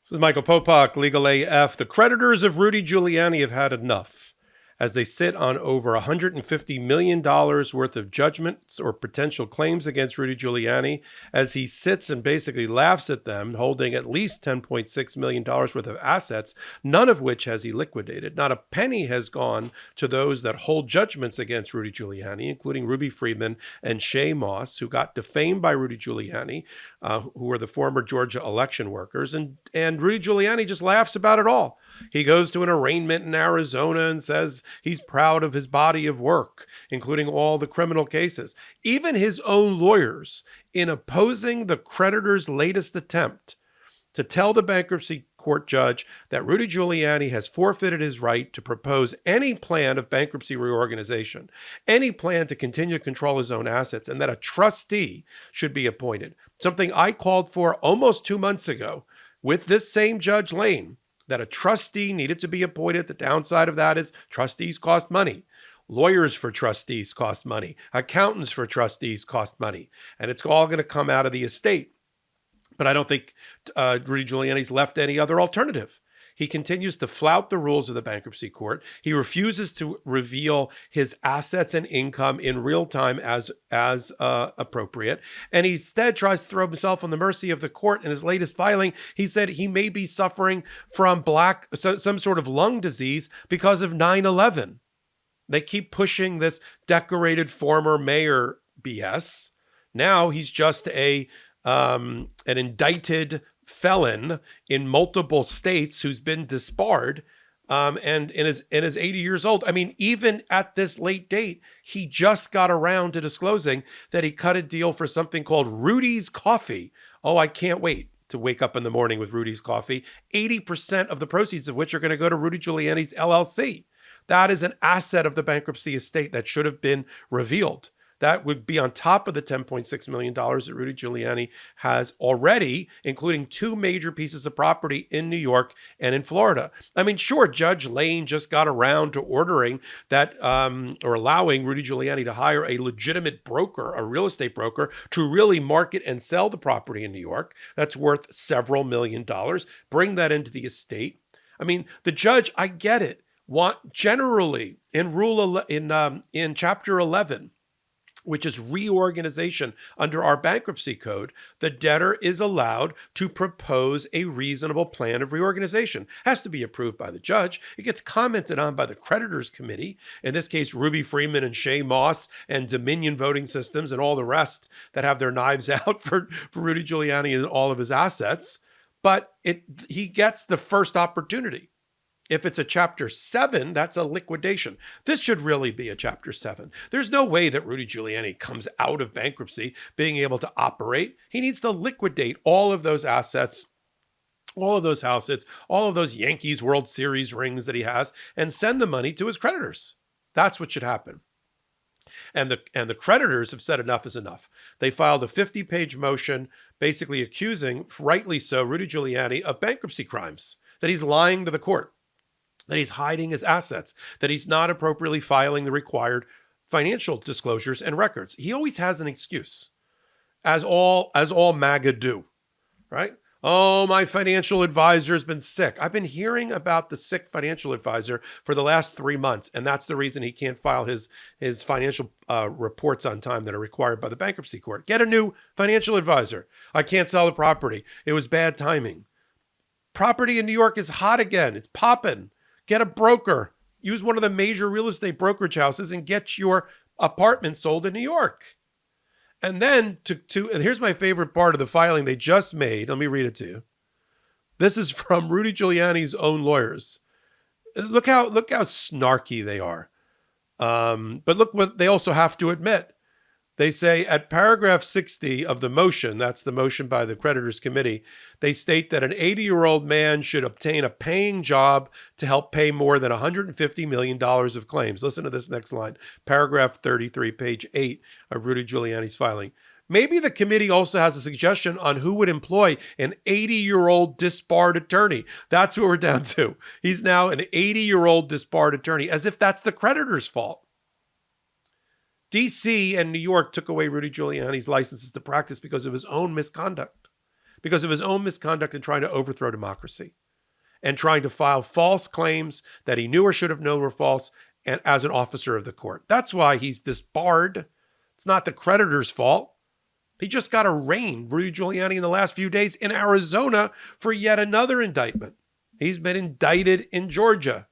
This is Michael Popok, Legal AF. The creditors of Rudy Giuliani have had enough as they sit on over $150 million worth of judgments or potential claims against Rudy Giuliani, as he sits and basically laughs at them, holding at least $10.6 million worth of assets, none of which has he liquidated. Not a penny has gone to those that hold judgments against Rudy Giuliani, including Ruby Freeman and Shay Moss, who got defamed by Rudy Giuliani, who were the former Georgia election workers. And Rudy Giuliani just laughs about it all. He goes to an arraignment in Arizona and says he's proud of his body of work, including all the criminal cases. Even his own lawyers, in opposing the creditor's latest attempt to tell the bankruptcy court judge that Rudy Giuliani has forfeited his right to propose any plan of bankruptcy reorganization, any plan to continue to control his own assets, and that a trustee should be appointed. Something I called for almost 2 months ago with this same Judge Lane, that a trustee needed to be appointed. The downside of that is trustees cost money. Lawyers for trustees cost money. Accountants for trustees cost money. And it's all going to come out of the estate. But I don't think Rudy Giuliani's left any other alternative. He continues to flout the rules of the bankruptcy court. He refuses to reveal his assets and income in real time as appropriate. And he instead tries to throw himself on the mercy of the court. In his latest filing, he said he may be suffering from some sort of lung disease because of 9/11. They keep pushing this decorated former mayor BS. Now he's just an indicted felon in multiple states who's been disbarred, and is 80 years old. I mean, even at this late date, he just got around to disclosing that he cut a deal for something called Rudy's Coffee. Oh, I can't wait to wake up in the morning with Rudy's Coffee, 80% of the proceeds of which are going to go to Rudy Giuliani's LLC. That is an asset of the bankruptcy estate that should have been revealed. That would be on top of the $10.6 million that Rudy Giuliani has already, including 2 major pieces of property in New York and in Florida. I mean, sure, Judge Lane just got around to ordering that, or allowing Rudy Giuliani to hire a legitimate broker, a real estate broker, to really market and sell the property in New York. That's worth several $million. Bring that into the estate. I mean, the judge, I get it. Generally, in Chapter 11, which is reorganization under our bankruptcy code, the debtor is allowed to propose a reasonable plan of reorganization. It has to be approved by the judge. It gets commented on by the creditors committee, in this case, Ruby Freeman and Shay Moss and Dominion Voting Systems and all the rest that have their knives out for Rudy Giuliani and all of his assets. But he gets the first opportunity. If it's a Chapter 7, that's a liquidation. This should really be a Chapter 7. There's no way that Rudy Giuliani comes out of bankruptcy being able to operate. He needs to liquidate all of those assets, all of those houses, all of those Yankees World Series rings that he has, and send the money to his creditors. That's what should happen. And the creditors have said enough is enough. They filed a 50-page motion basically accusing, rightly so, Rudy Giuliani of bankruptcy crimes, that he's lying to the court, that he's hiding his assets, that he's not appropriately filing the required financial disclosures and records. He always has an excuse, as all MAGA do, right? Oh, my financial advisor's been sick. I've been hearing about the sick financial advisor for the last 3 months, and that's the reason he can't file his financial reports on time that are required by the bankruptcy court. Get a new financial advisor. I can't sell the property. It was bad timing. Property in New York is hot again. It's popping. Get a broker. Use one of the major real estate brokerage houses and get your apartment sold in New York. And then and here's my favorite part of the filing they just made. Let me read it to you. This is from Rudy Giuliani's own lawyers. Look how snarky they are. But look what they also have to admit. They say at paragraph 60 of the motion, that's the motion by the creditors committee, they state that an 80-year-old man should obtain a paying job to help pay more than $150 million of claims. Listen to this next line, paragraph 33, page 8 of Rudy Giuliani's filing. Maybe the committee also has a suggestion on who would employ an 80-year-old disbarred attorney. That's what we're down to. He's now an 80-year-old disbarred attorney, as if that's the creditor's fault. D.C. and New York took away Rudy Giuliani's licenses to practice because of his own misconduct. because of his own misconduct in trying to overthrow democracy and trying to file false claims that he knew or should have known were false, and as an officer of the court. That's why he's disbarred. It's not the creditor's fault. He just got arraigned, Rudy Giuliani, in the last few days in Arizona for yet another indictment. He's been indicted in Georgia,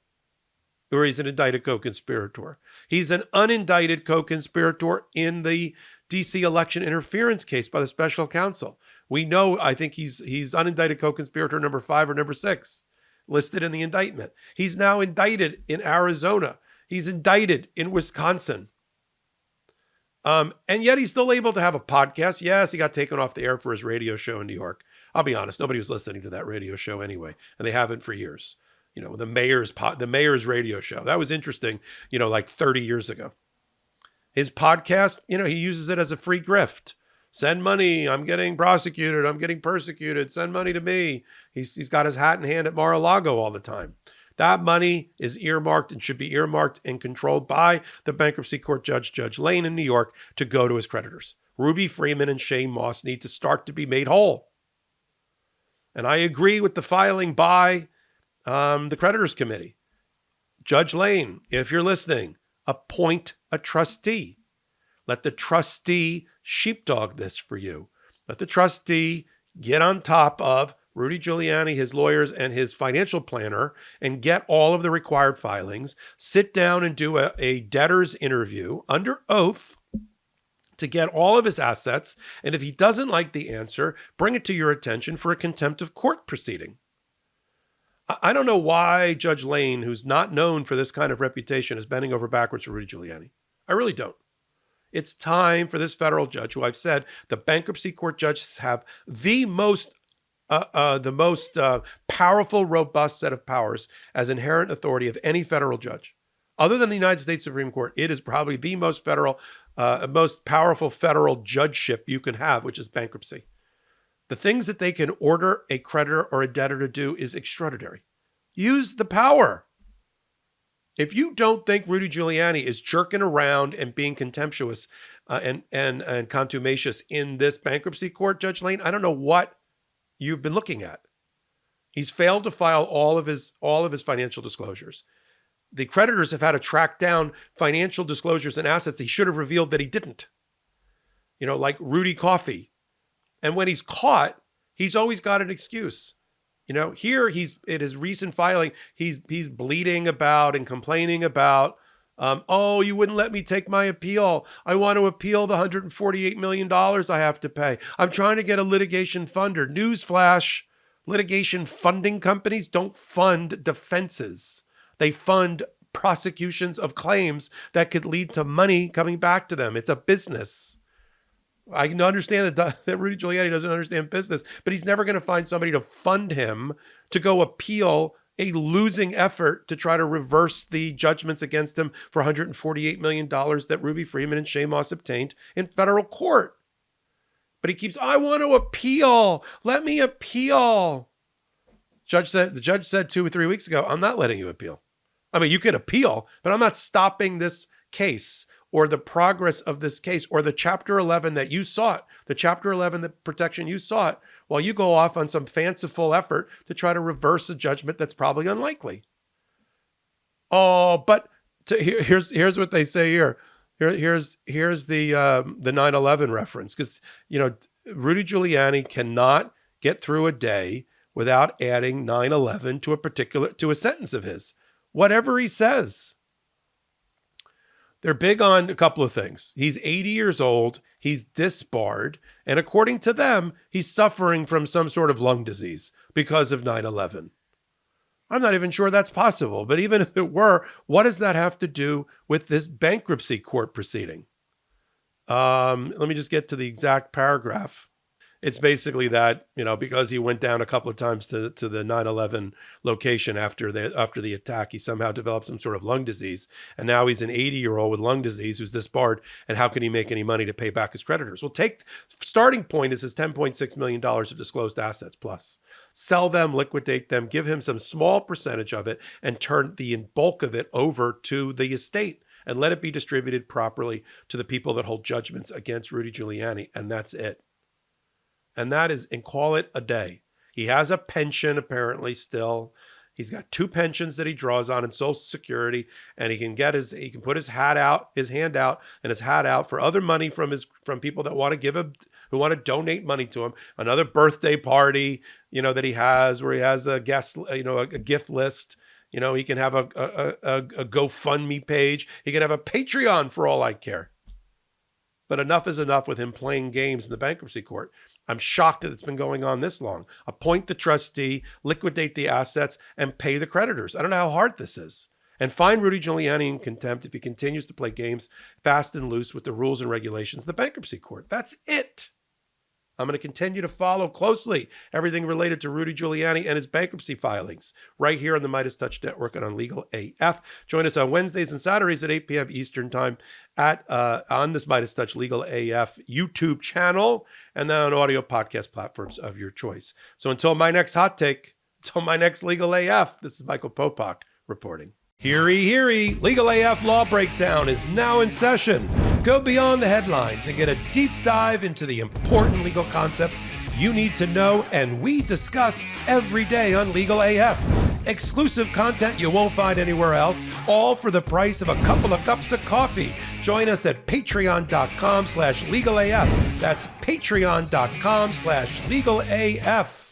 where he's an indicted co-conspirator. He's an unindicted co-conspirator in the D.C. election interference case by the special counsel. We know, I think he's unindicted co-conspirator number 5 or number 6 listed in the indictment. He's now indicted in Arizona. He's indicted in Wisconsin. And yet he's still able to have a podcast. Yes, he got taken off the air for his radio show in New York. I'll be honest, nobody was listening to that radio show anyway, and they haven't for years. You know, the mayor's radio show. That was interesting, like 30 years ago. His podcast, he uses it as a free grift. Send money. I'm getting prosecuted. I'm getting persecuted. Send money to me. He's got his hat in hand at Mar-a-Lago all the time. That money is earmarked and should be earmarked and controlled by the bankruptcy court judge, Judge Lane in New York, to go to his creditors. Ruby Freeman and Shane Moss need to start to be made whole. And I agree with the filing by the creditors committee. Judge Lane, if you're listening, appoint a trustee. Let the trustee sheepdog this for you. Let the trustee get on top of Rudy Giuliani, his lawyers, and his financial planner, and get all of the required filings, sit down and do a debtor's interview under oath to get all of his assets. And if he doesn't like the answer, bring it to your attention for a contempt of court proceeding. I don't know why Judge Lane, who's not known for this kind of reputation, is bending over backwards for Rudy Giuliani. I really don't. It's time for this federal judge, who I've said the bankruptcy court judges have the most powerful, robust set of powers as inherent authority of any federal judge. Other than the United States Supreme Court, it is probably the most powerful federal judgeship you can have, which is bankruptcy. The things that they can order a creditor or a debtor to do is extraordinary. Use the power. If you don't think Rudy Giuliani is jerking around and being contemptuous and contumacious in this bankruptcy court, Judge Lane, I don't know what you've been looking at. He's failed to file all of his financial disclosures. The creditors have had to track down financial disclosures and assets he should have revealed that he didn't. Like Rudy Coffee. And when he's caught, he's always got an excuse. Here he's in his recent filing, he's bleating about and complaining about, you wouldn't let me take my appeal. I want to appeal the $148 million I have to pay. I'm trying to get a litigation funder. Newsflash, litigation funding companies don't fund defenses. They fund prosecutions of claims that could lead to money coming back to them. It's a business. I can understand that Rudy Giuliani doesn't understand business, but he's never going to find somebody to fund him to go appeal a losing effort to try to reverse the judgments against him for $148 million that Ruby Freeman and Shane Moss obtained in federal court. But he keeps, I want to appeal. Let me appeal. The judge said 2 or 3 weeks ago, I'm not letting you appeal. I mean, you can appeal, but I'm not stopping this case or the progress of this case or the Chapter 11 that you sought, the Chapter 11, the protection you sought, while you go off on some fanciful effort to try to reverse a judgment that's probably unlikely. Oh, but here's what they say here. Here's the 9/11 reference, because Rudy Giuliani cannot get through a day without adding 9/11 to a sentence of his, whatever he says. They're big on a couple of things. He's 80 years old, he's disbarred, and according to them, he's suffering from some sort of lung disease because of 9/11. I'm not even sure that's possible, but even if it were, what does that have to do with this bankruptcy court proceeding? Let me just get to the exact paragraph. It's basically that, because he went down a couple of times to the 9/11 location after the attack, he somehow developed some sort of lung disease. And now he's an 80-year-old with lung disease who's disbarred. And how can he make any money to pay back his creditors? Well, starting point is his $10.6 million of disclosed assets plus. Sell them, liquidate them, give him some small percentage of it, and turn the bulk of it over to the estate and let it be distributed properly to the people that hold judgments against Rudy Giuliani. And that's it. and call it a day. He has a pension apparently still. He's got 2 pensions that he draws on in Social Security, and he can put his hand out for other money from people that want to who want to donate money to him. Another birthday party, that he has where he has a guest, a gift list. He can have a GoFundMe page. He can have a Patreon for all I care. But enough is enough with him playing games in the bankruptcy court. I'm shocked that it's been going on this long. Appoint the trustee, liquidate the assets, and pay the creditors. I don't know how hard this is. And fine Rudy Giuliani in contempt if he continues to play games fast and loose with the rules and regulations of the bankruptcy court. That's it. I'm going to continue to follow closely everything related to Rudy Giuliani and his bankruptcy filings right here on the MeidasTouch Network and on Legal AF. Join us on Wednesdays and Saturdays at 8 p.m. Eastern Time on this MeidasTouch Legal AF YouTube channel and then on audio podcast platforms of your choice. So until my next hot take, until my next Legal AF, this is Michael Popok reporting. Heary, Legal AF Law Breakdown is now in session. Go beyond the headlines and get a deep dive into the important legal concepts you need to know and we discuss every day on Legal AF. Exclusive content you won't find anywhere else, all for the price of a couple of cups of coffee. Join us at patreon.com/legalaf. That's patreon.com/legalaf.